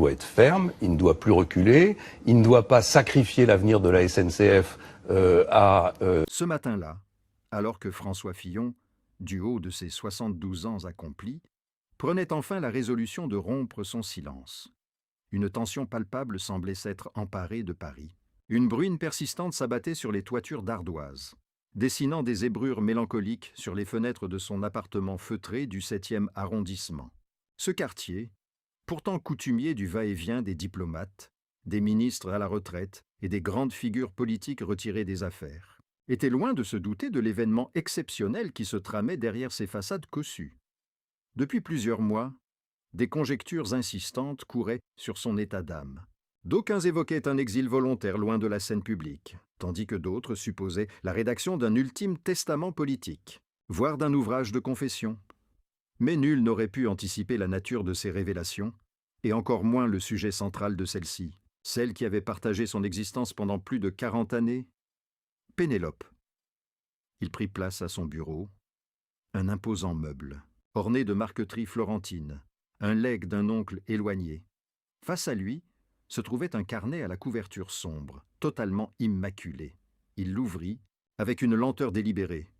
doit être ferme, il ne doit plus reculer, il ne doit pas sacrifier l'avenir de la SNCF à... Ce matin-là, alors que François Fillon, du haut de ses 72 ans accomplis, prenait enfin la résolution de rompre son silence. Une tension palpable semblait s'être emparée de Paris. Une bruine persistante s'abattait sur les toitures d'ardoise, dessinant des zébrures mélancoliques sur les fenêtres de son appartement feutré du 7e arrondissement. Ce quartier, pourtant coutumier du va-et-vient des diplomates, des ministres à la retraite et des grandes figures politiques retirées des affaires, était loin de se douter de l'événement exceptionnel qui se tramait derrière ces façades cossues. Depuis plusieurs mois, des conjectures insistantes couraient sur son état d'âme. D'aucuns évoquaient un exil volontaire loin de la scène publique, tandis que d'autres supposaient la rédaction d'un ultime testament politique, voire d'un ouvrage de confession. Mais nul n'aurait pu anticiper la nature de ces révélations, et encore moins le sujet central de celle-ci, celle qui avait partagé son existence pendant plus de 40 années, Pénélope. Il prit place à son bureau, un imposant meuble, orné de marqueterie florentine, un legs d'un oncle éloigné. Face à lui se trouvait un carnet à la couverture sombre, totalement immaculé. Il l'ouvrit avec une lenteur délibérée.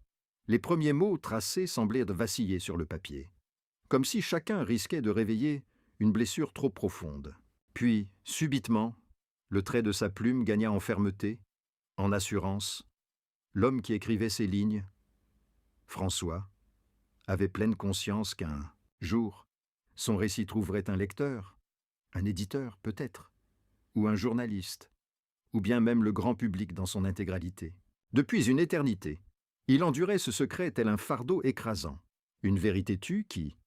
Les premiers mots tracés semblaient vaciller sur le papier, comme si chacun risquait de réveiller une blessure trop profonde. Puis, subitement, le trait de sa plume gagna en fermeté, en assurance. L'homme qui écrivait ces lignes, François, avait pleine conscience qu'un jour, son récit trouverait un lecteur, un éditeur peut-être, ou un journaliste, ou bien même le grand public dans son intégralité. Depuis une éternité, il endurait ce secret tel un fardeau écrasant, une vérité tue qui,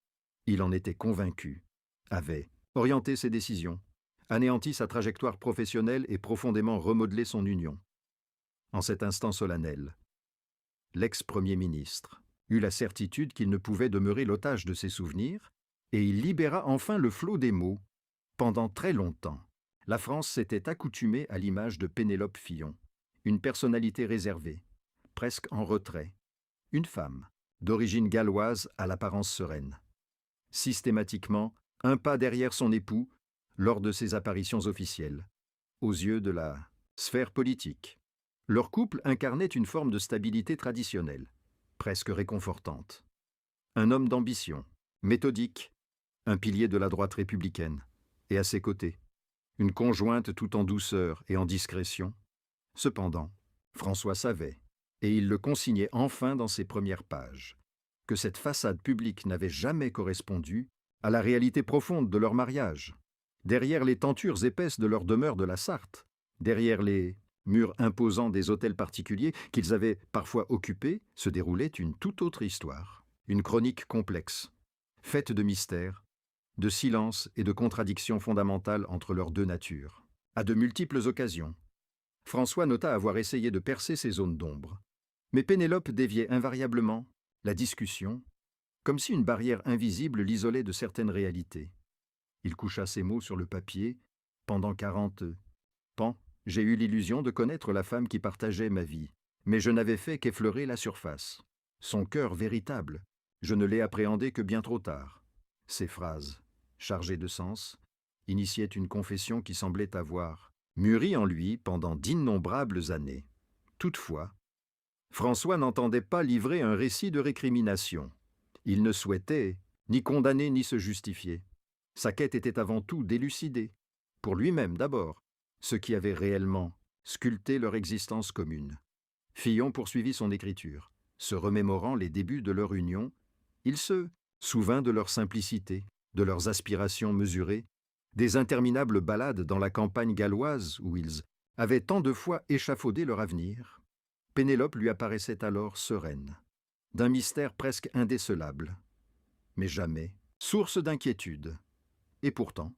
il en était convaincu, avait orienté ses décisions, anéanti sa trajectoire professionnelle et profondément remodelé son union. En cet instant solennel, l'ex-premier ministre eut la certitude qu'il ne pouvait demeurer l'otage de ses souvenirs, et il libéra enfin le flot des mots. Pendant très longtemps, la France s'était accoutumée à l'image de Pénélope Fillon, une personnalité réservée, presque en retrait, une femme, d'origine galloise à l'apparence sereine. Systématiquement, un pas derrière son époux lors de ses apparitions officielles, aux yeux de la sphère politique. Leur couple incarnait une forme de stabilité traditionnelle, presque réconfortante. Un homme d'ambition, méthodique, un pilier de la droite républicaine, et à ses côtés, une conjointe tout en douceur et en discrétion. Cependant, François savait, et il le consignait enfin dans ses premières pages, que cette façade publique n'avait jamais correspondu à la réalité profonde de leur mariage. Derrière les tentures épaisses de leur demeure de la Sarthe, derrière les murs imposants des hôtels particuliers qu'ils avaient parfois occupés, se déroulait une toute autre histoire, une chronique complexe, faite de mystères, de silence et de contradictions fondamentales entre leurs deux natures. À de multiples occasions, François nota avoir essayé de percer ces zones d'ombre, mais Pénélope déviait invariablement la discussion, comme si une barrière invisible l'isolait de certaines réalités. Il coucha ces mots sur le papier. Pendant 40 ans, j'ai eu l'illusion de connaître la femme qui partageait ma vie, mais je n'avais fait qu'effleurer la surface. Son cœur véritable, je ne l'ai appréhendé que bien trop tard. Ces phrases, chargées de sens, initiaient une confession qui semblait avoir mûri en lui pendant d'innombrables années. Toutefois, François n'entendait pas livrer un récit de récrimination. Il ne souhaitait ni condamner ni se justifier. Sa quête était avant tout d'élucider, pour lui-même d'abord, ce qui avait réellement sculpté leur existence commune. Fillon poursuivit son écriture. Se remémorant les débuts de leur union, il se souvint de leur simplicité, de leurs aspirations mesurées, des interminables balades dans la campagne galloise où ils avaient tant de fois échafaudé leur avenir. Pénélope lui apparaissait alors sereine, d'un mystère presque indécelable, mais jamais source d'inquiétude. Et pourtant,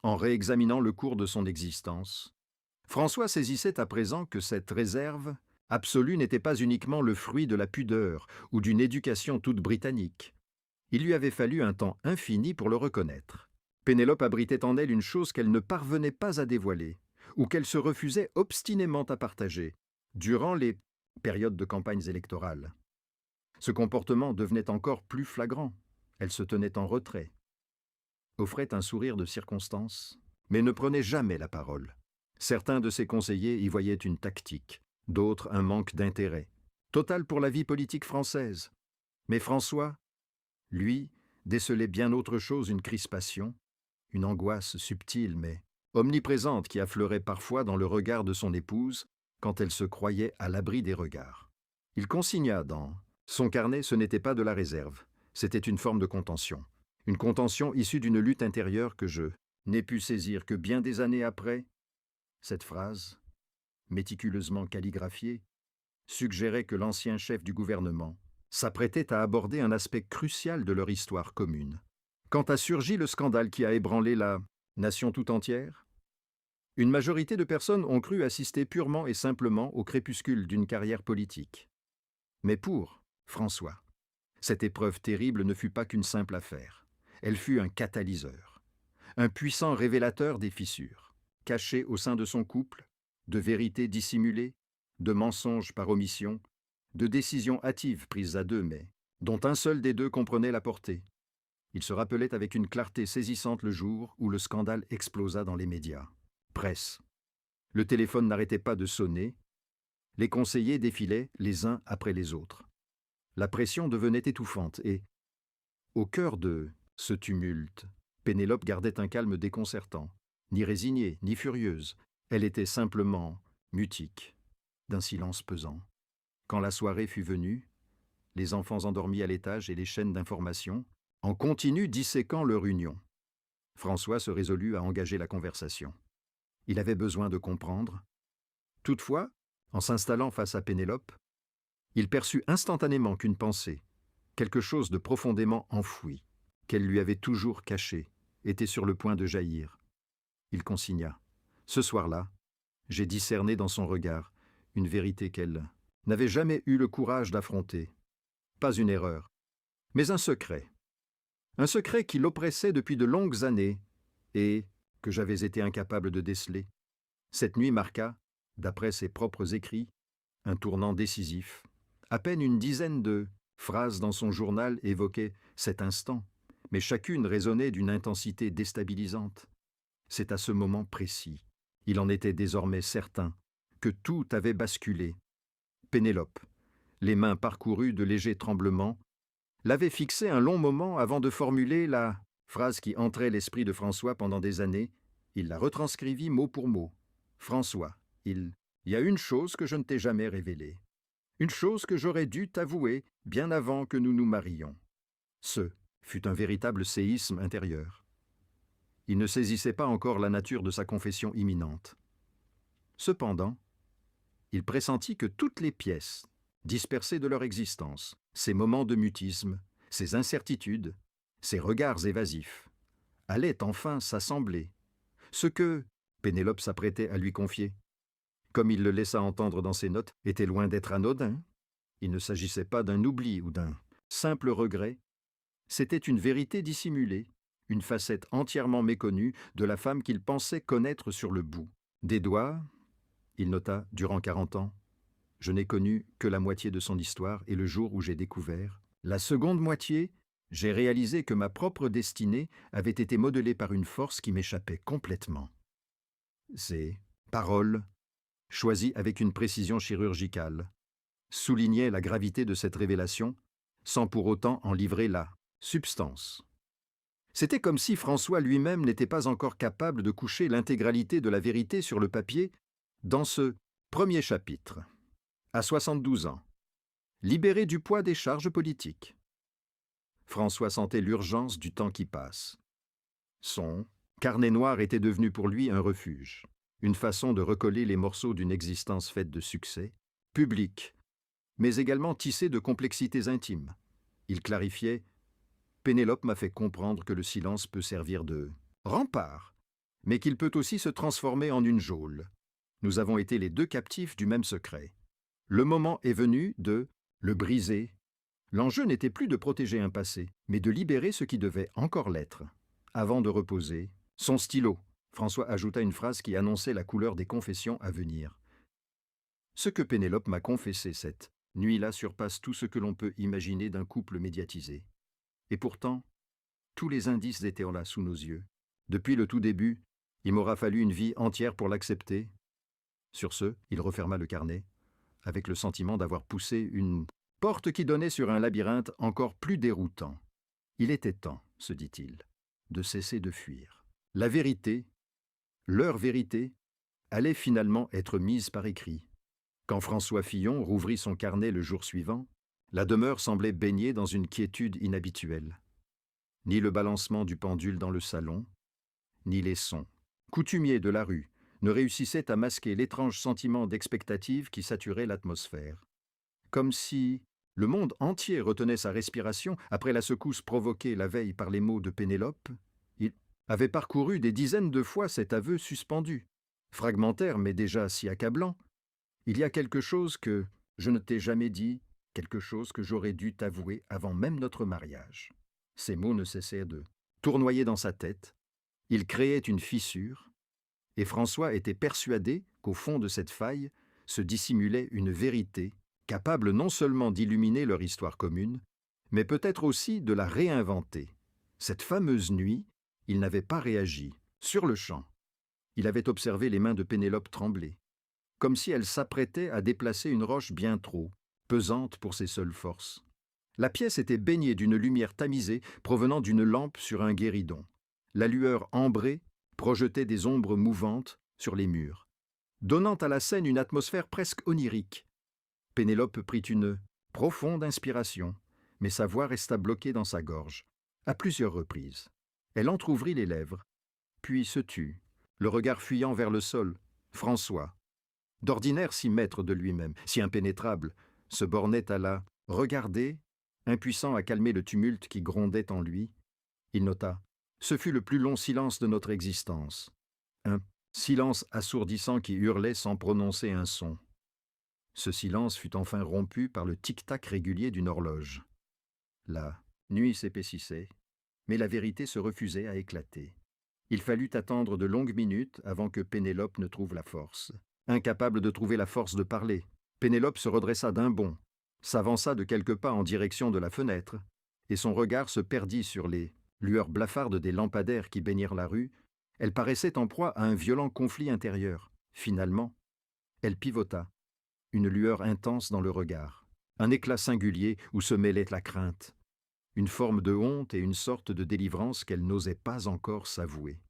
en réexaminant le cours de son existence, François saisissait à présent que cette réserve absolue n'était pas uniquement le fruit de la pudeur ou d'une éducation toute britannique. Il lui avait fallu un temps infini pour le reconnaître. Pénélope abritait en elle une chose qu'elle ne parvenait pas à dévoiler, ou qu'elle se refusait obstinément à partager, durant les périodes de campagnes électorales. Ce comportement devenait encore plus flagrant. Elle se tenait en retrait, offrait un sourire de circonstance, mais ne prenait jamais la parole. Certains de ses conseillers y voyaient une tactique, d'autres un manque d'intérêt, total pour la vie politique française. Mais François, lui, décelait bien autre chose, une crispation, une angoisse subtile mais omniprésente qui affleurait parfois dans le regard de son épouse quand elle se croyait à l'abri des regards. Il consigna dans son carnet, ce n'était pas de la réserve, c'était une forme de contention. Une contention issue d'une lutte intérieure que je n'ai pu saisir que bien des années après. Cette phrase, méticuleusement calligraphiée, suggérait que l'ancien chef du gouvernement s'apprêtait à aborder un aspect crucial de leur histoire commune. Quand a surgi le scandale qui a ébranlé la nation tout entière, une majorité de personnes ont cru assister purement et simplement au crépuscule d'une carrière politique. Mais pour François, cette épreuve terrible ne fut pas qu'une simple affaire. Elle fut un catalyseur, un puissant révélateur des fissures, cachées au sein de son couple, de vérités dissimulées, de mensonges par omission, de décisions hâtives prises à deux, mais dont un seul des deux comprenait la portée. Il se rappelait avec une clarté saisissante le jour où le scandale explosa dans les médias. Presse. Le téléphone n'arrêtait pas de sonner. Les conseillers défilaient les uns après les autres. La pression devenait étouffante et, au cœur de ce tumulte, Pénélope gardait un calme déconcertant, ni résignée, ni furieuse. Elle était simplement mutique, d'un silence pesant. Quand la soirée fut venue, les enfants endormis à l'étage et les chaînes d'information, en continu disséquant leur union, François se résolut à engager la conversation. Il avait besoin de comprendre. Toutefois, en s'installant face à Pénélope, il perçut instantanément qu'une pensée, quelque chose de profondément enfoui, qu'elle lui avait toujours caché, était sur le point de jaillir. Il consigna. Ce soir-là, j'ai discerné dans son regard une vérité qu'elle n'avait jamais eu le courage d'affronter. Pas une erreur, mais un secret. Un secret qui l'oppressait depuis de longues années et que j'avais été incapable de déceler. Cette nuit marqua, d'après ses propres écrits, un tournant décisif. À peine une dizaine de phrases dans son journal évoquaient cet instant, mais chacune résonnait d'une intensité déstabilisante. C'est à ce moment précis, il en était désormais certain, que tout avait basculé. Pénélope, les mains parcourues de légers tremblements, l'avait fixé un long moment avant de formuler la phrase qui entrait l'esprit de François pendant des années. Il la retranscrivit mot pour mot. « François, il y a une chose que je ne t'ai jamais révélée. Une chose que j'aurais dû t'avouer bien avant que nous nous marions. » Ce fut un véritable séisme intérieur. Il ne saisissait pas encore la nature de sa confession imminente. Cependant, il pressentit que toutes les pièces, dispersées de leur existence, ces moments de mutisme, ces incertitudes, ces regards évasifs, allaient enfin s'assembler. Ce que Pénélope s'apprêtait à lui confier, comme il le laissa entendre dans ses notes, était loin d'être anodin. Il ne s'agissait pas d'un oubli ou d'un simple regret. C'était une vérité dissimulée, une facette entièrement méconnue de la femme qu'il pensait connaître sur le bout des doigts. Il nota, durant 40 ans, « Je n'ai connu que la moitié de son histoire et le jour où j'ai découvert la seconde moitié, j'ai réalisé que ma propre destinée avait été modelée par une force qui m'échappait complètement. » Ces paroles, choisies avec une précision chirurgicale, soulignaient la gravité de cette révélation, sans pour autant en livrer la substance. C'était comme si François lui-même n'était pas encore capable de coucher l'intégralité de la vérité sur le papier dans ce premier chapitre. À 72 ans, libéré du poids des charges politiques, François sentait l'urgence du temps qui passe. Son carnet noir était devenu pour lui un refuge, une façon de recoller les morceaux d'une existence faite de succès, public, mais également tissée de complexités intimes. Il clarifiait « Pénélope m'a fait comprendre que le silence peut servir de rempart, mais qu'il peut aussi se transformer en une geôle. Nous avons été les deux captifs du même secret. Le moment est venu de le briser. L'enjeu n'était plus de protéger un passé, mais de libérer ce qui devait encore l'être. » Avant de reposer, son stylo, François ajouta une phrase qui annonçait la couleur des confessions à venir. « Ce que Pénélope m'a confessé cette nuit-là surpasse tout ce que l'on peut imaginer d'un couple médiatisé. Et pourtant, tous les indices étaient là sous nos yeux. Depuis le tout début, Il m'aura fallu une vie entière pour l'accepter. » Sur ce, il referma le carnet, avec le sentiment d'avoir poussé une porte qui donnait sur un labyrinthe encore plus déroutant. Il était temps, se dit-il, de cesser de fuir. La vérité, leur vérité, allait finalement être mise par écrit. Quand François Fillon rouvrit son carnet le jour suivant, la demeure semblait baignée dans une quiétude inhabituelle. Ni le balancement du pendule dans le salon, ni les sons, coutumiers de la rue, ne réussissaient à masquer l'étrange sentiment d'expectative qui saturait l'atmosphère. Comme si le monde entier retenait sa respiration après la secousse provoquée la veille par les mots de Pénélope, il avait parcouru des dizaines de fois cet aveu suspendu. Fragmentaire mais déjà si accablant. « Il y a quelque chose que je ne t'ai jamais dit, quelque chose que j'aurais dû t'avouer avant même notre mariage. » Ces mots ne cessaient de tournoyer dans sa tête. Ils créaient une fissure, et François était persuadé qu'au fond de cette faille se dissimulait une vérité capable non seulement d'illuminer leur histoire commune, mais peut-être aussi de la réinventer. Cette fameuse nuit, il n'avait pas réagi, sur le champ. Il avait observé les mains de Pénélope trembler, comme si elle s'apprêtait à déplacer une roche bien trop pesante pour ses seules forces. La pièce était baignée d'une lumière tamisée provenant d'une lampe sur un guéridon. La lueur ambrée projetait des ombres mouvantes sur les murs, donnant à la scène une atmosphère presque onirique. Pénélope prit une profonde inspiration, mais sa voix resta bloquée dans sa gorge, à plusieurs reprises. Elle entr'ouvrit les lèvres, puis se tut, le regard fuyant vers le sol. François, d'ordinaire si maître de lui-même, si impénétrable, se bornait à la regarder, impuissant à calmer le tumulte qui grondait en lui. Il nota « Ce fut le plus long silence de notre existence. » Un silence assourdissant qui hurlait sans prononcer un son. Ce silence fut enfin rompu par le tic-tac régulier d'une horloge. La nuit s'épaississait, mais la vérité se refusait à éclater. Il fallut attendre de longues minutes avant que Pénélope ne trouve la force. Incapable de trouver la force de parler, Pénélope se redressa d'un bond, s'avança de quelques pas en direction de la fenêtre, et son regard se perdit sur les lueurs blafardes des lampadaires qui baignirent la rue. Elle paraissait en proie à un violent conflit intérieur. Finalement, elle pivota, une lueur intense dans le regard, un éclat singulier où se mêlait la crainte, une forme de honte et une sorte de délivrance qu'elle n'osait pas encore s'avouer.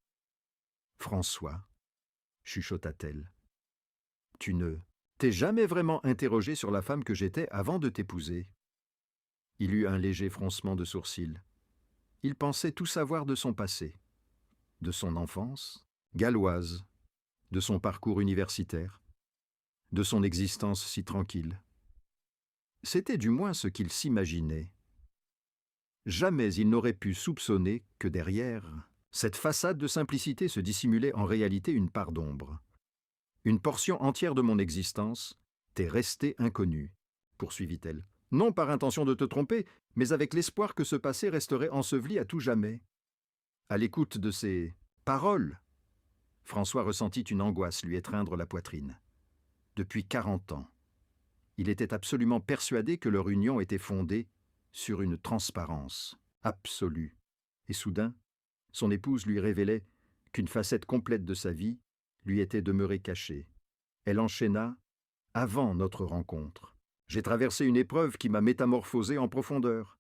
« François, » chuchota-t-elle, « tu ne t'es jamais vraiment interrogé sur la femme que j'étais avant de t'épouser. » Il eut un léger froncement de sourcils. Il pensait tout savoir de son passé, de son enfance, galloise, de son parcours universitaire, de son existence si tranquille. C'était du moins ce qu'il s'imaginait. Jamais il n'aurait pu soupçonner que derrière cette façade de simplicité se dissimulait en réalité une part d'ombre. Une portion entière de mon existence t'est restée inconnue, poursuivit-elle. Non par intention de te tromper, mais avec l'espoir que ce passé resterait enseveli à tout jamais. À l'écoute de ces paroles, François ressentit une angoisse lui étreindre la poitrine. Depuis 40 ans, il était absolument persuadé que leur union était fondée sur une transparence absolue. Et soudain, son épouse lui révélait qu'une facette complète de sa vie lui était demeurée cachée. Elle enchaîna « Avant notre rencontre, j'ai traversé une épreuve qui m'a métamorphosé en profondeur,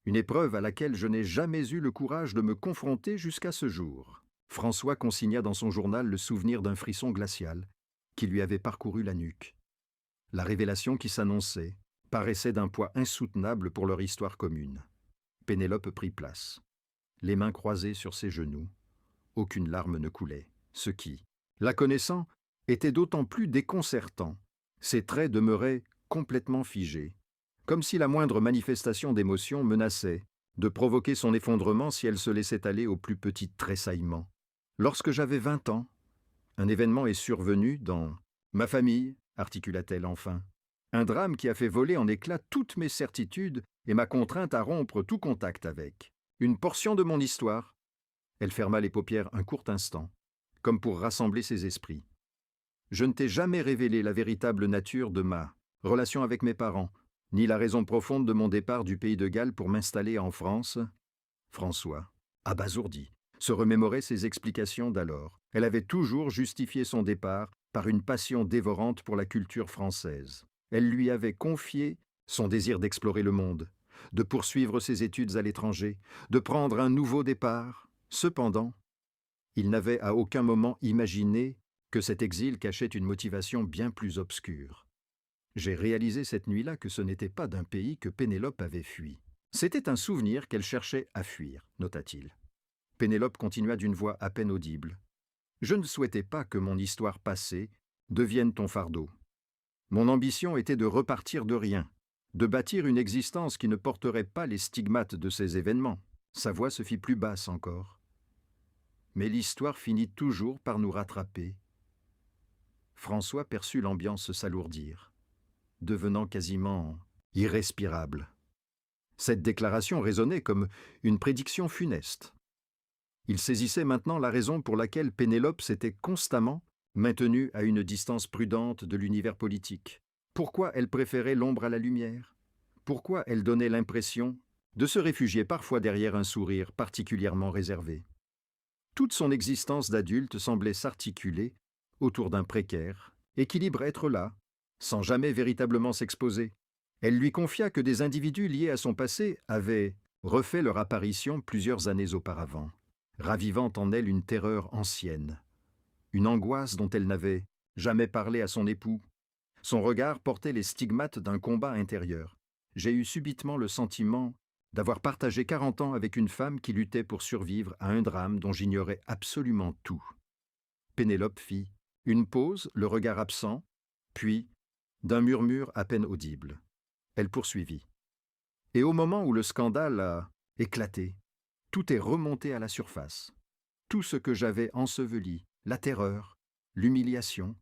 une épreuve à laquelle je n'ai jamais eu le courage de me confronter jusqu'à ce jour. » François consigna dans son journal le souvenir d'un frisson glacial qui lui avait parcouru la nuque. La révélation qui s'annonçait paraissait d'un poids insoutenable pour leur histoire commune. Pénélope prit place, les mains croisées sur ses genoux. Aucune larme ne coulait, ce qui, la connaissant, était d'autant plus déconcertant. Ses traits demeuraient complètement figés, comme si la moindre manifestation d'émotion menaçait de provoquer son effondrement si elle se laissait aller au plus petit tressaillement. « Lorsque j'avais 20 ans, un événement est survenu dans ma famille, » articula-t-elle enfin. « Un drame qui a fait voler en éclats toutes mes certitudes et m'a contrainte à rompre tout contact avec. Une portion de mon histoire. » Elle ferma les paupières un court instant, comme pour rassembler ses esprits. « Je ne t'ai jamais révélé la véritable nature de ma relation avec mes parents, ni la raison profonde de mon départ du pays de Galles pour m'installer en France. » François, abasourdi, se remémorait ses explications d'alors, Elle avait toujours justifié son départ par une passion dévorante pour la culture française. Elle lui avait confié son désir d'explorer le monde, de poursuivre ses études à l'étranger, de prendre un nouveau départ. Cependant, il n'avait à aucun moment imaginé que cet exil cachait une motivation bien plus obscure. J'ai réalisé cette nuit-là que ce n'était pas d'un pays que Pénélope avait fui. C'était un souvenir qu'elle cherchait à fuir, nota-t-il. Pénélope continua d'une voix à peine audible. « Je ne souhaitais pas que mon histoire passée devienne ton fardeau. Mon ambition était de repartir de rien, de bâtir une existence qui ne porterait pas les stigmates de ces événements. » Sa voix se fit plus basse encore. « Mais l'histoire finit toujours par nous rattraper. » François perçut l'ambiance s'alourdir, devenant quasiment irrespirable. Cette déclaration résonnait comme une prédiction funeste. Il saisissait maintenant la raison pour laquelle Pénélope s'était constamment maintenue à une distance prudente de l'univers politique. Pourquoi elle préférait l'ombre à la lumière? Pourquoi elle donnait l'impression de se réfugier parfois derrière un sourire particulièrement réservé? Toute son existence d'adulte semblait s'articuler autour d'un précaire, et qui libre être là, sans jamais véritablement s'exposer. Elle lui confia que des individus liés à son passé avaient refait leur apparition plusieurs années auparavant, ravivant en elle une terreur ancienne, une angoisse dont elle n'avait jamais parlé à son époux. Son regard portait les stigmates d'un combat intérieur. J'ai eu subitement le sentiment d'avoir partagé 40 ans avec une femme qui luttait pour survivre à un drame dont j'ignorais absolument tout. Pénélope fit une pause, le regard absent, puis, d'un murmure à peine audible, elle poursuivit. Et au moment où le scandale a éclaté, tout est remonté à la surface. Tout ce que j'avais enseveli, la terreur, l'humiliation.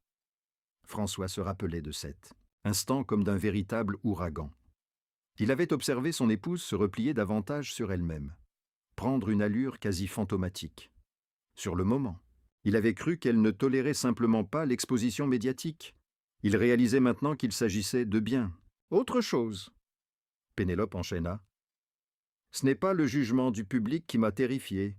François se rappelait de cet instant comme d'un véritable ouragan. Il avait observé son épouse se replier davantage sur elle-même, prendre une allure quasi fantomatique. Sur le moment, il avait cru qu'elle ne tolérait simplement pas l'exposition médiatique. Il réalisait maintenant qu'il s'agissait de bien, autre chose. Pénélope enchaîna. « Ce n'est pas le jugement du public qui m'a terrifié,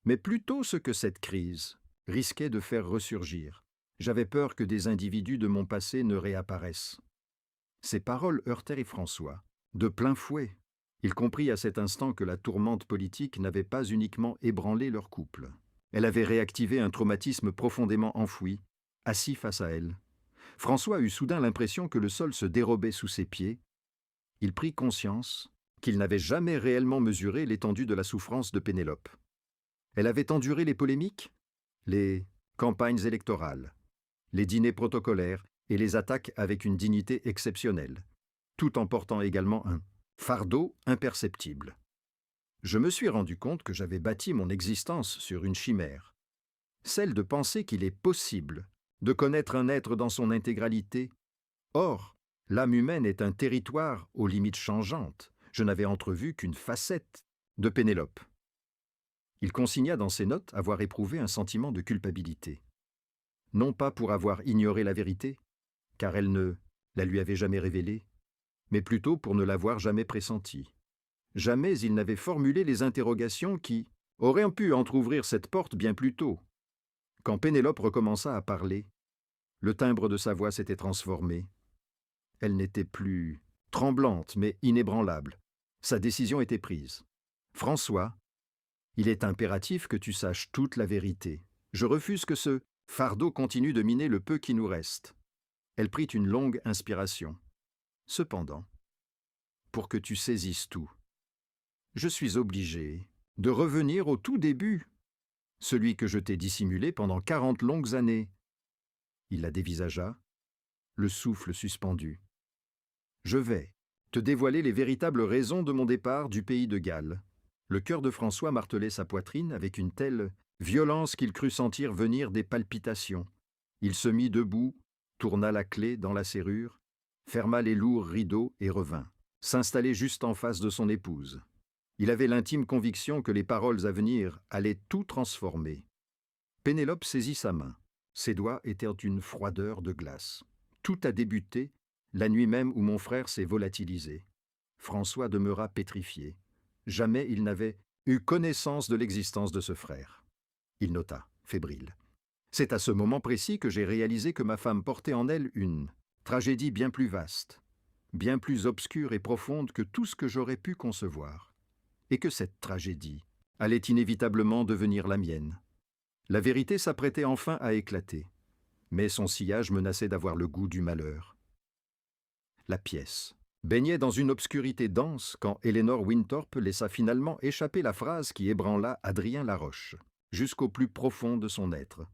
mais plutôt ce que cette crise risquait de faire ressurgir. J'avais peur que des individus de mon passé ne réapparaissent. » Ces paroles heurtèrent François, de plein fouet. Il comprit à cet instant que la tourmente politique n'avait pas uniquement ébranlé leur couple. Elle avait réactivé un traumatisme profondément enfoui, assis face à elle. François eut soudain l'impression que le sol se dérobait sous ses pieds. Il prit conscience qu'il n'avait jamais réellement mesuré l'étendue de la souffrance de Pénélope. Elle avait enduré les polémiques, les campagnes électorales, les dîners protocolaires et les attaques avec une dignité exceptionnelle, tout en portant également un fardeau imperceptible. Je me suis rendu compte que j'avais bâti mon existence sur une chimère, celle de penser qu'il est possible de connaître un être dans son intégralité. Or, l'âme humaine est un territoire aux limites changeantes. Je n'avais entrevu qu'une facette de Pénélope. Il consigna dans ses notes avoir éprouvé un sentiment de culpabilité. Non pas pour avoir ignoré la vérité, car elle ne la lui avait jamais révélée, mais plutôt pour ne l'avoir jamais pressentie. Jamais il n'avait formulé les interrogations qui auraient pu entr'ouvrir cette porte bien plus tôt. Quand Pénélope recommença à parler, le timbre de sa voix s'était transformé. Elle n'était plus tremblante, mais inébranlable. Sa décision était prise. « François, il est impératif que tu saches toute la vérité. Je refuse que ce fardeau continue de miner le peu qui nous reste. » Elle prit une longue inspiration. « Cependant, pour que tu saisisses tout, je suis obligé de revenir au tout début, celui que je t'ai dissimulé pendant 40 longues années. » Il la dévisagea, le souffle suspendu. « Je vais te dévoiler les véritables raisons de mon départ du pays de Galles. » Le cœur de François martelait sa poitrine avec une telle violence qu'il crut sentir venir des palpitations. Il se mit debout, tourna la clé dans la serrure, ferma les lourds rideaux et revint, s'installer juste en face de son épouse. Il avait l'intime conviction que les paroles à venir allaient tout transformer. Pénélope saisit sa main. Ses doigts étaient une froideur de glace. Tout a débuté la nuit même où mon frère s'est volatilisé. François demeura pétrifié. Jamais il n'avait eu connaissance de l'existence de ce frère. Il nota, fébrile. C'est à ce moment précis que j'ai réalisé que ma femme portait en elle une tragédie bien plus vaste, bien plus obscure et profonde que tout ce que j'aurais pu concevoir, et que cette tragédie allait inévitablement devenir la mienne. La vérité s'apprêtait enfin à éclater, mais son sillage menaçait d'avoir le goût du malheur. La pièce baignait dans une obscurité dense quand Eleanor Winthorpe laissa finalement échapper la phrase qui ébranla Adrien Laroche, jusqu'au plus profond de son être.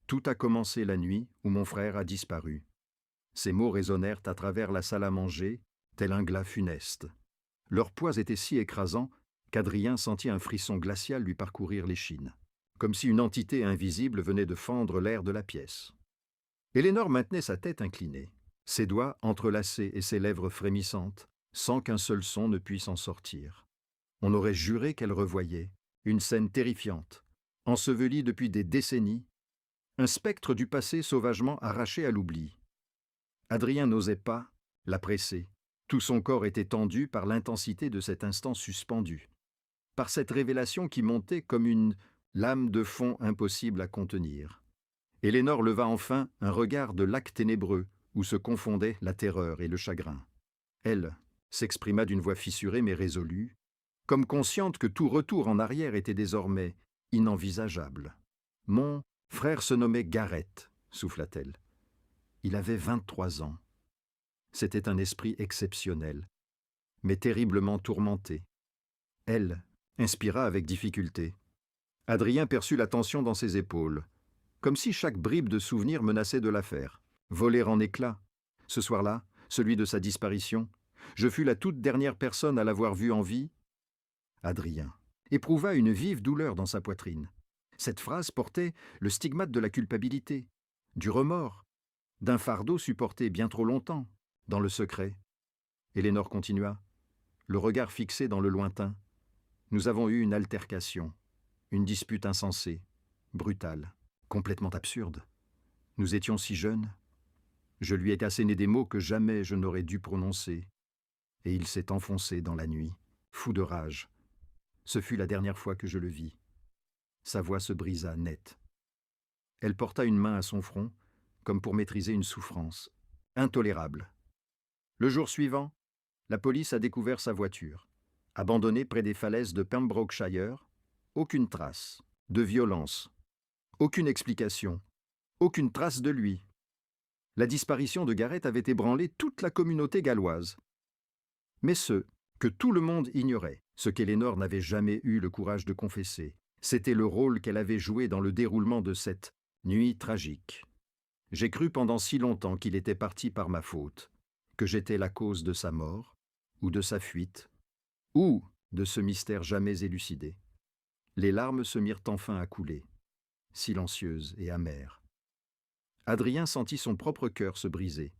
« Tout a commencé la nuit où mon frère a disparu. » Ces mots résonnèrent à travers la salle à manger, tel un glas funeste. Leur poids était si écrasant qu'Adrien sentit un frisson glacial lui parcourir l'échine, comme si une entité invisible venait de fendre l'air de la pièce. Eleanor maintenait sa tête inclinée, ses doigts entrelacés et ses lèvres frémissantes, sans qu'un seul son ne puisse en sortir. On aurait juré qu'elle revoyait une scène terrifiante, ensevelie depuis des décennies, un spectre du passé sauvagement arraché à l'oubli. Adrien n'osait pas la presser. Tout son corps était tendu par l'intensité de cet instant suspendu, par cette révélation qui montait comme une lame de fond impossible à contenir. Eleanor leva enfin un regard de lac ténébreux où se confondaient la terreur et le chagrin. Elle s'exprima d'une voix fissurée mais résolue, comme consciente que tout retour en arrière était désormais inenvisageable. « Mon frère se nommait Gareth, souffla-t-elle. Il avait 23 ans. C'était un esprit exceptionnel, mais terriblement tourmenté. » Elle inspira avec difficulté. Adrien perçut la tension dans ses épaules, comme si chaque bribe de souvenir menaçait de la faire voler en éclats. Ce soir-là, celui de sa disparition, je fus la toute dernière personne à l'avoir vue en vie. Adrien éprouva une vive douleur dans sa poitrine. Cette phrase portait le stigmate de la culpabilité, du remords, d'un fardeau supporté bien trop longtemps, dans le secret. Eleanor continua, le regard fixé dans le lointain. Nous avons eu une altercation, une dispute insensée, brutale, complètement absurde. Nous étions si jeunes. Je lui ai asséné des mots que jamais je n'aurais dû prononcer, et il s'est enfoncé dans la nuit, fou de rage. Ce fut la dernière fois que je le vis. Sa voix se brisa net. Elle porta une main à son front, comme pour maîtriser une souffrance intolérable. Le jour suivant, la police a découvert sa voiture, abandonnée près des falaises de Pembrokeshire. Aucune trace de violence, aucune explication, aucune trace de lui. La disparition de Gareth avait ébranlé toute la communauté galloise. Mais ce que tout le monde ignorait, ce qu'Eleanor n'avait jamais eu le courage de confesser, c'était le rôle qu'elle avait joué dans le déroulement de cette nuit tragique. J'ai cru pendant si longtemps qu'il était parti par ma faute, que j'étais la cause de sa mort, ou de sa fuite, ou de ce mystère jamais élucidé. Les larmes se mirent enfin à couler, silencieuses et amères. Adrien sentit son propre cœur se briser.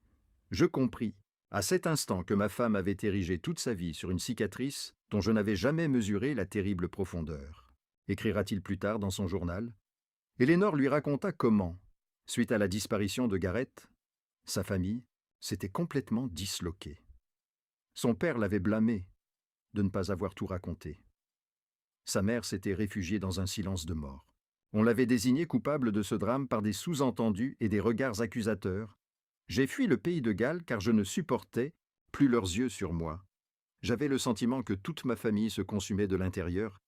Je compris, à cet instant, que ma femme avait érigé toute sa vie sur une cicatrice dont je n'avais jamais mesuré la terrible profondeur. Écrira-t-il plus tard dans son journal? Eleanor lui raconta comment, suite à la disparition de Gareth, sa famille s'était complètement disloquée. Son père l'avait blâmé de ne pas avoir tout raconté. Sa mère s'était réfugiée dans un silence de mort. On l'avait désigné coupable de ce drame par des sous-entendus et des regards accusateurs. J'ai fui le pays de Galles car je ne supportais plus leurs yeux sur moi. J'avais le sentiment que toute ma famille se consumait de l'intérieur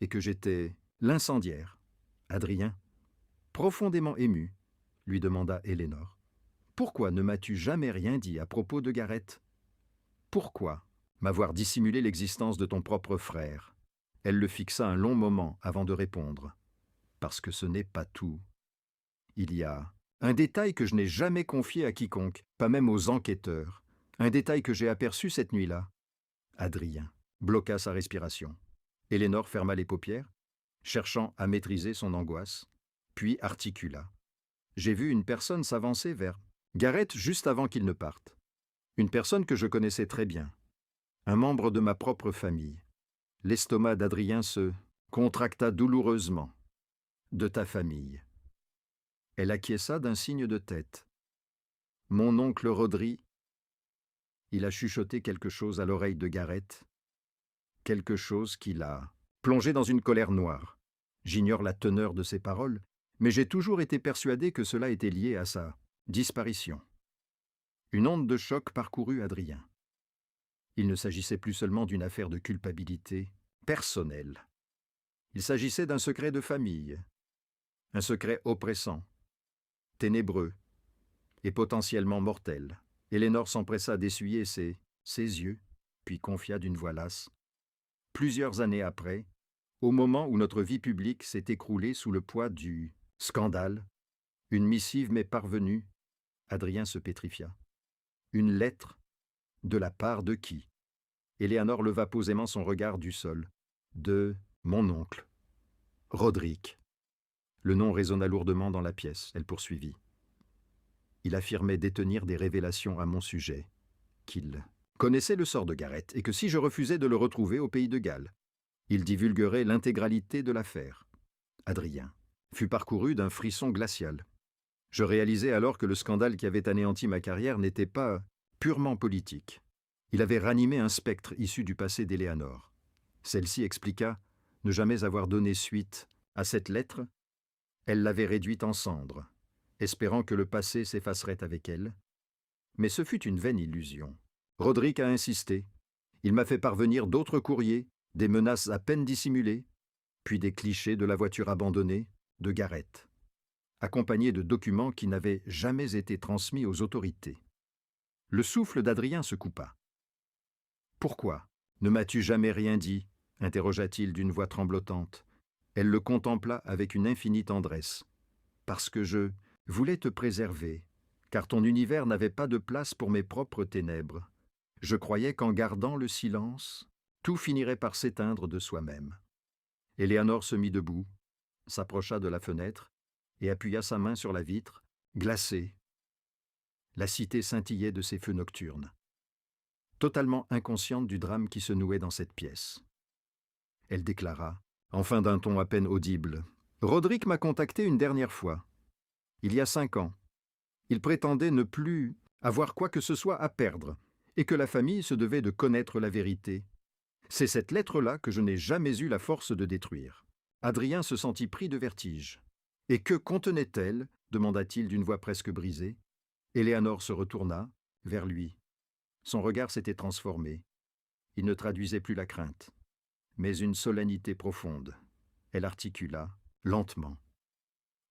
et que j'étais l'incendiaire. Adrien, profondément ému, lui demanda Eleanor. Pourquoi ne m'as-tu jamais rien dit à propos de Gareth? Pourquoi m'avoir dissimulé l'existence de ton propre frère? Elle le fixa un long moment avant de répondre. Parce que ce n'est pas tout. Il y a un détail que je n'ai jamais confié à quiconque, pas même aux enquêteurs. Un détail que j'ai aperçu cette nuit-là. Adrien bloqua sa respiration. Eleanor ferma les paupières, cherchant à maîtriser son angoisse, puis articula. J'ai vu une personne s'avancer vers Gareth juste avant qu'il ne parte. Une personne que je connaissais très bien. Un membre de ma propre famille. L'estomac d'Adrien se contracta douloureusement. De ta famille. Elle acquiesça d'un signe de tête. Mon oncle Rodri. Il a chuchoté quelque chose à l'oreille de Gareth. Quelque chose qui l'a plongé dans une colère noire. J'ignore la teneur de ses paroles, mais j'ai toujours été persuadé que cela était lié à sa disparition. Une onde de choc parcourut Adrien. Il ne s'agissait plus seulement d'une affaire de culpabilité personnelle. Il s'agissait d'un secret de famille, un secret oppressant, ténébreux et potentiellement mortel. Éléonore s'empressa d'essuyer ses yeux, puis confia d'une voix lasse. Plusieurs années après, au moment où notre vie publique s'est écroulée sous le poids du scandale, une missive m'est parvenue. Adrien se pétrifia. Une lettre, de la part de qui? Éléonore leva posément son regard du sol. De mon oncle, Roderick. Le nom résonna lourdement dans la pièce. Elle poursuivit. Il affirmait détenir des révélations à mon sujet, qu'il connaissait le sort de Gareth et que si je refusais de le retrouver au pays de Galles, il divulguerait l'intégralité de l'affaire. Adrien fut parcouru d'un frisson glacial. Je réalisai alors que le scandale qui avait anéanti ma carrière n'était pas purement politique. Il avait ranimé un spectre issu du passé d'Éléonore. Celle-ci expliqua ne jamais avoir donné suite à cette lettre. Elle l'avait réduite en cendres, espérant que le passé s'effacerait avec elle. Mais ce fut une vaine illusion. Roderick a insisté. Il m'a fait parvenir d'autres courriers, des menaces à peine dissimulées, puis des clichés de la voiture abandonnée de Gareth, accompagnés de documents qui n'avaient jamais été transmis aux autorités. Le souffle d'Adrien se coupa. « Pourquoi ne m'as-tu jamais rien dit ?» interrogea-t-il d'une voix tremblotante. Elle le contempla avec une infinie tendresse. « Parce que je voulais te préserver, car ton univers n'avait pas de place pour mes propres ténèbres. Je croyais qu'en gardant le silence, tout finirait par s'éteindre de soi-même. » Éléonore se mit debout, s'approcha de la fenêtre et appuya sa main sur la vitre, glacée. La cité scintillait de ses feux nocturnes, totalement inconsciente du drame qui se nouait dans cette pièce. Elle déclara, enfin d'un ton à peine audible, « Roderick m'a contacté une dernière fois, il y a 5 ans. Il prétendait ne plus avoir quoi que ce soit à perdre et que la famille se devait de connaître la vérité. C'est cette lettre-là que je n'ai jamais eu la force de détruire. » Adrien se sentit pris de vertige. « Et que contenait-elle » demanda-t-il d'une voix presque brisée. Éléonore se retourna vers lui. Son regard s'était transformé. Il ne traduisait plus la crainte, mais une solennité profonde. Elle articula, lentement.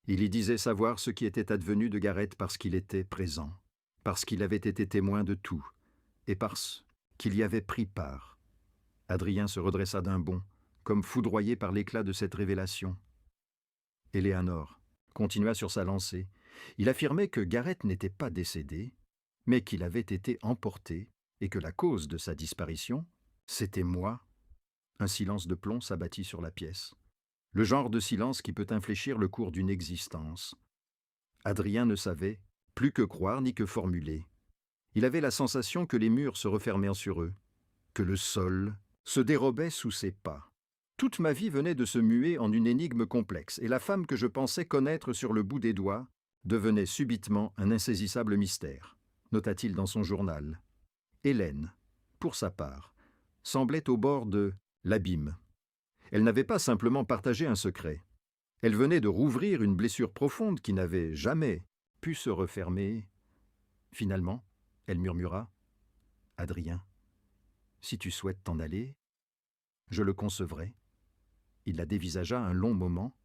Il y disait savoir ce qui était advenu de Gareth parce qu'il était présent, parce qu'il avait été témoin de tout, et parce qu'il y avait pris part. Adrien se redressa d'un bond, comme foudroyé par l'éclat de cette révélation. Éléonore continua sur sa lancée. Il affirmait que Gareth n'était pas décédé, mais qu'il avait été emporté, et que la cause de sa disparition, c'était moi. Un silence de plomb s'abattit sur la pièce. Le genre de silence qui peut infléchir le cours d'une existence. Adrien ne savait plus que croire ni que formuler. Il avait la sensation que les murs se refermaient sur eux, que le sol se dérobait sous ses pas. Toute ma vie venait de se muer en une énigme complexe, et la femme que je pensais connaître sur le bout des doigts devenait subitement un insaisissable mystère, nota-t-il dans son journal. Hélène, pour sa part, semblait au bord de l'abîme. Elle n'avait pas simplement partagé un secret. Elle venait de rouvrir une blessure profonde qui n'avait jamais pu se refermer. Finalement, elle murmura « Adrien, si tu souhaites t'en aller, je le concevrai. » Il la dévisagea un long moment,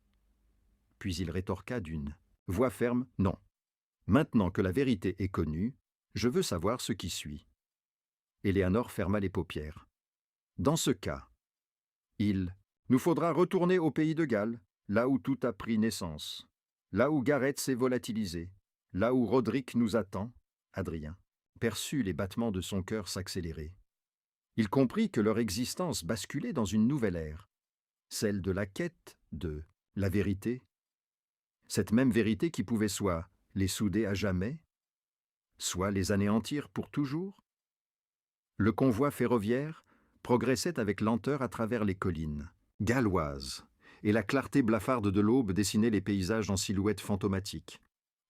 puis il rétorqua d'une voix ferme « Non. Maintenant que la vérité est connue, je veux savoir ce qui suit. » Éléonore ferma les paupières. « Dans ce cas, il nous faudra retourner au pays de Galles, là où tout a pris naissance, là où Gareth s'est volatilisé, là où Roderick nous attend. » Adrien perçut les battements de son cœur s'accélérer. Il comprit que leur existence basculait dans une nouvelle ère, celle de la quête de la vérité, cette même vérité qui pouvait soit les souder à jamais, soit les anéantir pour toujours. Le convoi ferroviaire progressait avec lenteur à travers les collines galloises, et la clarté blafarde de l'aube dessinait les paysages en silhouettes fantomatiques,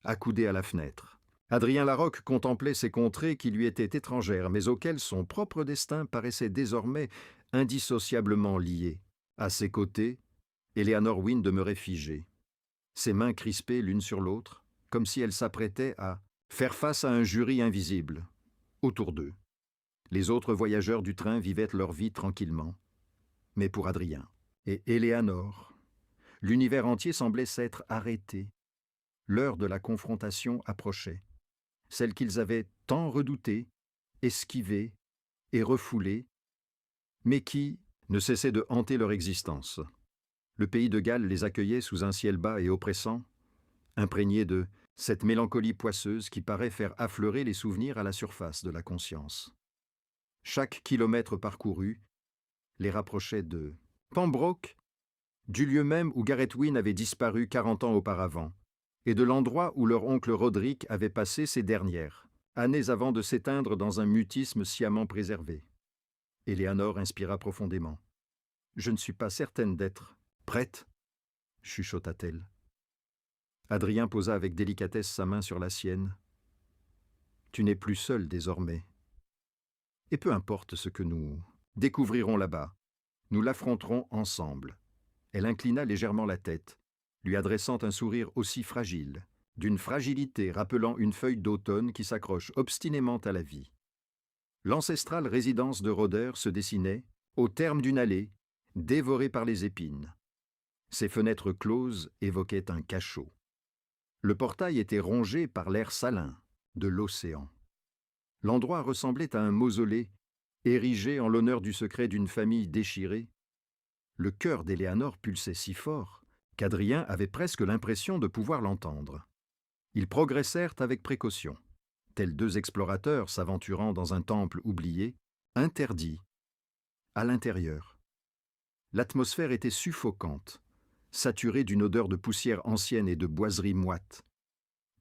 accoudés à la fenêtre. Adrien Larocque contemplait ces contrées qui lui étaient étrangères, mais auxquelles son propre destin paraissait désormais indissociablement lié. À ses côtés, Éléonore Wynne demeurait figée. ses mains crispées l'une sur l'autre, comme si elle s'apprêtait à faire face à un jury invisible, autour d'eux. Les autres voyageurs du train vivaient leur vie tranquillement. Mais pour Adrien et Éléanore, l'univers entier semblait s'être arrêté. L'heure de la confrontation approchait, celle qu'ils avaient tant redoutée, esquivée et refoulée, mais qui ne cessait de hanter leur existence. Le pays de Galles les accueillait sous un ciel bas et oppressant, imprégné de cette mélancolie poisseuse qui paraît faire affleurer les souvenirs à la surface de la conscience. Chaque kilomètre parcouru les rapprochait de Pembroke, du lieu même où Gareth Wynne avait disparu 40 ans auparavant, et de l'endroit où leur oncle Roderick avait passé ces dernières, années avant de s'éteindre dans un mutisme sciemment préservé. Éléanore inspira profondément. « Je ne suis pas certaine d'être prête, » chuchota-t-elle. Adrien posa avec délicatesse sa main sur la sienne. « Tu n'es plus seule désormais. Et peu importe ce que nous découvrirons là-bas, nous l'affronterons ensemble. » Elle inclina légèrement la tête, lui adressant un sourire aussi fragile, d'une fragilité rappelant une feuille d'automne qui s'accroche obstinément à la vie. L'ancestrale résidence de Roder se dessinait, au terme d'une allée, dévorée par les épines. Ses fenêtres closes évoquaient un cachot. Le portail était rongé par l'air salin de l'océan. L'endroit ressemblait à un mausolée, érigé en l'honneur du secret d'une famille déchirée. Le cœur d'Éléanore pulsait si fort qu'Adrien avait presque l'impression de pouvoir l'entendre. Ils progressèrent avec précaution, tels deux explorateurs s'aventurant dans un temple oublié, interdit, à l'intérieur. L'atmosphère était suffocante, saturée d'une odeur de poussière ancienne et de boiseries moites.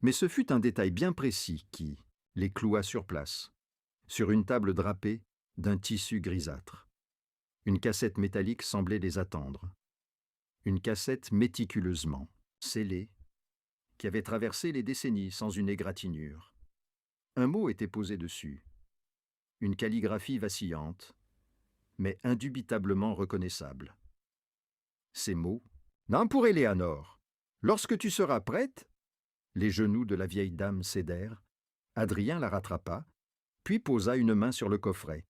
Mais ce fut un détail bien précis qui les cloua sur place, sur une table drapée d'un tissu grisâtre. Une cassette métallique semblait les attendre. Une cassette méticuleusement scellée, qui avait traversé les décennies sans une égratignure. Un mot était posé dessus, une calligraphie vacillante, mais indubitablement reconnaissable. Ces mots, « Non pour Éléanore, lorsque tu seras prête », les genoux de la vieille dame cédèrent, Adrien la rattrapa, puis posa une main sur le coffret.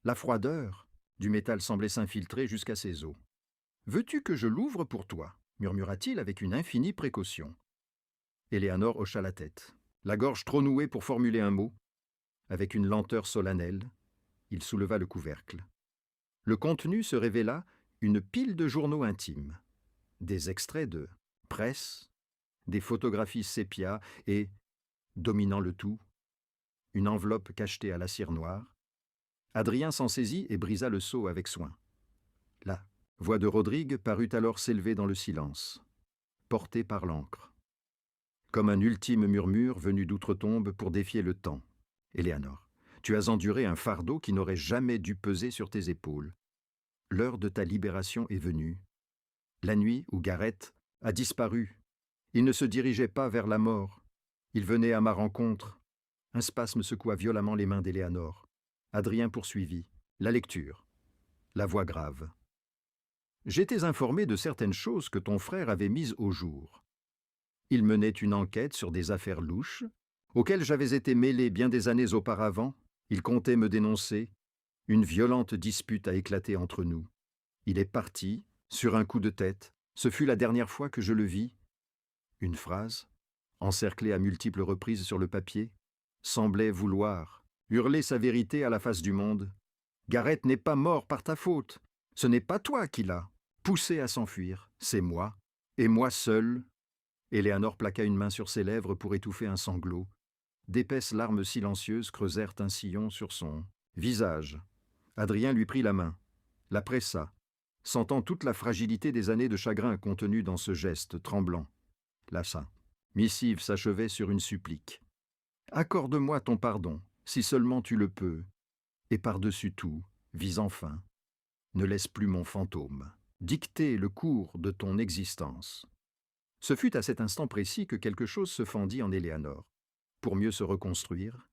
La froideur du métal semblait s'infiltrer jusqu'à ses os. « Veux-tu que je l'ouvre pour toi » murmura-t-il avec une infinie précaution. Éléanore hocha la tête, la gorge trop nouée pour formuler un mot. Avec une lenteur solennelle, il souleva le couvercle. Le contenu se révéla une pile de journaux intimes, des extraits de presse, des photographies sépia et, dominant le tout, une enveloppe cachetée à la cire noire. Adrien s'en saisit et brisa le sceau avec soin. La voix de Rodrigue parut alors s'élever dans le silence, portée par l'encre. Comme un ultime murmure venu d'outre-tombe pour défier le temps. « Éléanore, tu as enduré un fardeau qui n'aurait jamais dû peser sur tes épaules. L'heure de ta libération est venue. La nuit où Gareth a disparu, il ne se dirigeait pas vers la mort. Il venait à ma rencontre. » Un spasme secoua violemment les mains d'Éléanore. Adrien poursuivit. La lecture. La voix grave. « J'étais informé de certaines choses que ton frère avait mises au jour. Il menait une enquête sur des affaires louches, auxquelles j'avais été mêlé bien des années auparavant. Il comptait me dénoncer. Une violente dispute a éclaté entre nous. Il est parti, sur un coup de tête. Ce fut la dernière fois que je le vis. » Une phrase, encerclée à multiples reprises sur le papier, semblait vouloir hurler sa vérité à la face du monde. « Gareth n'est pas mort par ta faute. Ce n'est pas toi qui l'as poussé à s'enfuir. C'est moi, et moi seul. » Éléanore plaqua une main sur ses lèvres pour étouffer un sanglot. D'épaisses larmes silencieuses creusèrent un sillon sur son visage. Adrien lui prit la main, la pressa, sentant toute la fragilité des années de chagrin contenues dans ce geste tremblant. La missive s'achevait sur une supplique. « Accorde-moi ton pardon, si seulement tu le peux, et par-dessus tout, vis enfin. Ne laisse plus mon fantôme dicter le cours de ton existence. » Ce fut à cet instant précis que quelque chose se fendit en Éléanore. Pour mieux se reconstruire,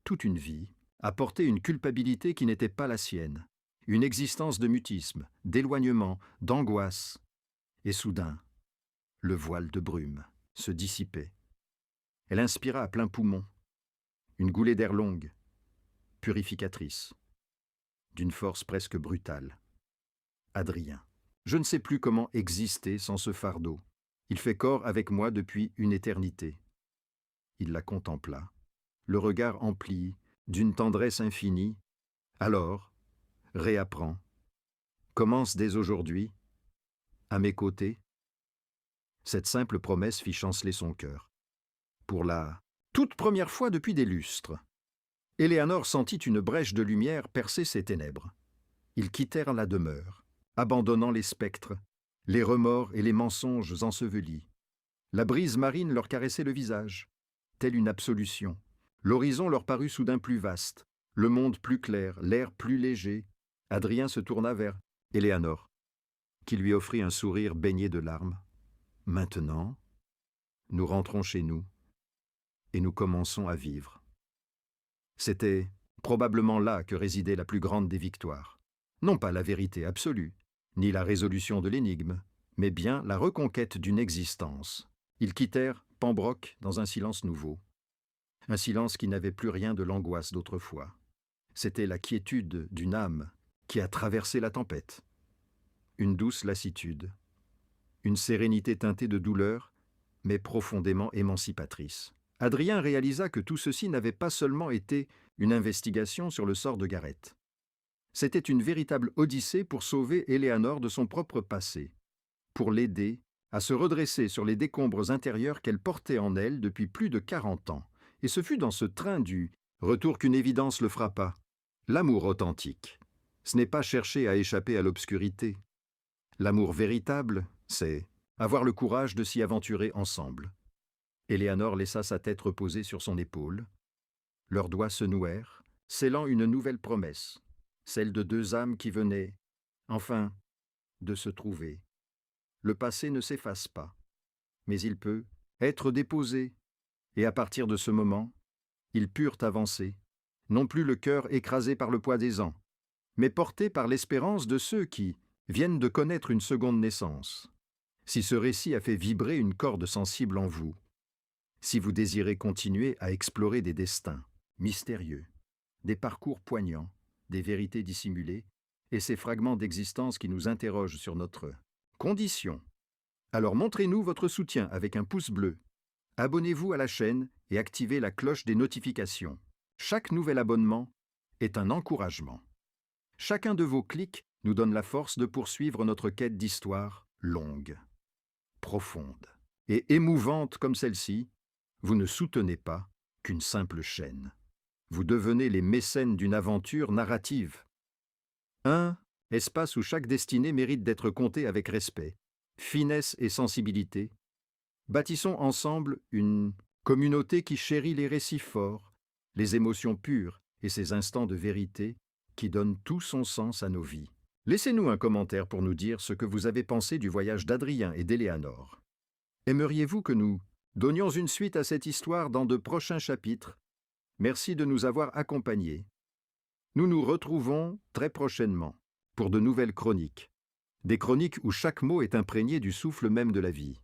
toute une vie a porté une culpabilité qui n'était pas la sienne, une existence de mutisme, d'éloignement, d'angoisse. Et soudain, Le voile de brume se dissipait. Elle inspira à plein poumon, une goulée d'air longue, purificatrice, d'une force presque brutale. Adrien. Je ne sais plus comment exister sans ce fardeau. Il fait corps avec moi depuis une éternité. Il la contempla, le regard empli d'une tendresse infinie. Alors, réapprends. Commence dès aujourd'hui, à mes côtés. Cette simple promesse fit chanceler son cœur. Pour la toute première fois depuis des lustres, Éléanore sentit une brèche de lumière percer ses ténèbres. Ils quittèrent la demeure, abandonnant les spectres, les remords et les mensonges ensevelis. La brise marine leur caressait le visage, telle une absolution. L'horizon leur parut soudain plus vaste, le monde plus clair, l'air plus léger. Adrien se tourna vers Éléanore, qui lui offrit un sourire baigné de larmes. Maintenant, nous rentrons chez nous et nous commençons à vivre. C'était probablement là que résidait la plus grande des victoires. Non pas la vérité absolue, ni la résolution de l'énigme, mais bien la reconquête d'une existence. Ils quittèrent Pembroke dans un silence nouveau. Un silence qui n'avait plus rien de l'angoisse d'autrefois. C'était la quiétude d'une âme qui a traversé la tempête. Une douce lassitude, une sérénité teintée de douleur, mais profondément émancipatrice. Adrien réalisa que tout ceci n'avait pas seulement été une investigation sur le sort de Gareth. C'était une véritable odyssée pour sauver Éléanore de son propre passé, pour l'aider à se redresser sur les décombres intérieurs qu'elle portait en elle depuis plus de 40 ans. Et ce fut dans ce train du retour qu'une évidence le frappa. L'amour authentique, ce n'est pas chercher à échapper à l'obscurité. L'amour véritable, c'est avoir le courage de s'y aventurer ensemble. Éléanore laissa sa tête reposer sur son épaule. Leurs doigts se nouèrent, scellant une nouvelle promesse, celle de deux âmes qui venaient, enfin, de se trouver. Le passé ne s'efface pas, mais il peut être déposé, et à partir de ce moment, ils purent avancer, non plus le cœur écrasé par le poids des ans, mais porté par l'espérance de ceux qui viennent de connaître une seconde naissance. Si ce récit a fait vibrer une corde sensible en vous, si vous désirez continuer à explorer des destins mystérieux, des parcours poignants, des vérités dissimulées, et ces fragments d'existence qui nous interrogent sur notre condition, alors montrez-nous votre soutien avec un pouce bleu. Abonnez-vous à la chaîne et activez la cloche des notifications. Chaque nouvel abonnement est un encouragement. Chacun de vos clics nous donne la force de poursuivre notre quête d'histoire longue, profonde et émouvante comme celle-ci. Vous ne soutenez pas qu'une simple chaîne. Vous devenez les mécènes d'une aventure narrative. Un espace où chaque destinée mérite d'être contée avec respect, finesse et sensibilité. Bâtissons ensemble une communauté qui chérit les récits forts, les émotions pures et ces instants de vérité qui donnent tout son sens à nos vies. Laissez-nous un commentaire pour nous dire ce que vous avez pensé du voyage d'Adrien et d'Éléanore. Aimeriez-vous que nous donnions une suite à cette histoire dans de prochains chapitres? Merci de nous avoir accompagnés. Nous nous retrouvons très prochainement pour de nouvelles chroniques. Des chroniques où chaque mot est imprégné du souffle même de la vie.